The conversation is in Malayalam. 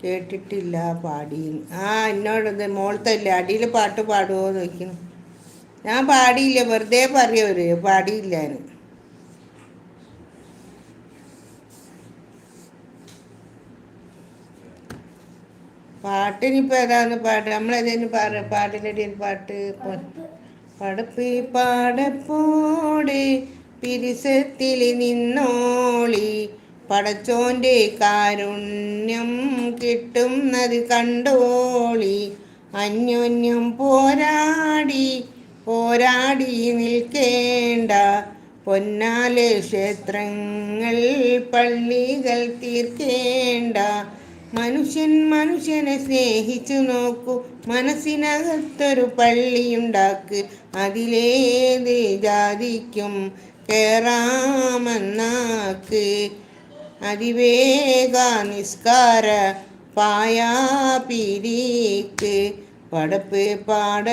കേട്ടിട്ടില്ല പാടി. എന്നോടത് മോളത്തല്ലേ അടിയിൽ പാട്ട് പാടുമോ എന്ന് ചോദിക്കുന്നു. ഞാൻ പാടിയില്ല, വെറുതെ പറയവര് പാടിയില്ല. പാട്ടിനിപ്പോൾ ഏതാന്ന് പാട്ട് നമ്മളേതേലും പാട്ടിനടിയിൽ പാട്ട് പടപ്പ് പാടപ്പോടെ പിരിസത്തിൽ നിന്നോളി, പടച്ചോൻ്റെ കാരുണ്യം കിട്ടുന്നത് കണ്ടോളി, അന്യോന്യം പോരാടി നിൽക്കേണ്ട, പൊന്നാലെ ക്ഷേത്രങ്ങൾ പള്ളികൾ തീർക്കേണ്ട, മനുഷ്യനെ സ്നേഹിച്ചു നോക്കൂ, മനസ്സിനകത്തൊരു പള്ളിയുണ്ടാക്ക്, അതിലേത് ജാതിക്കും കേറാമെന്നാക്ക്, അതിവേഗ നിസ്കാര പായാ പിരീക്ക്, പടപ്പ് പാട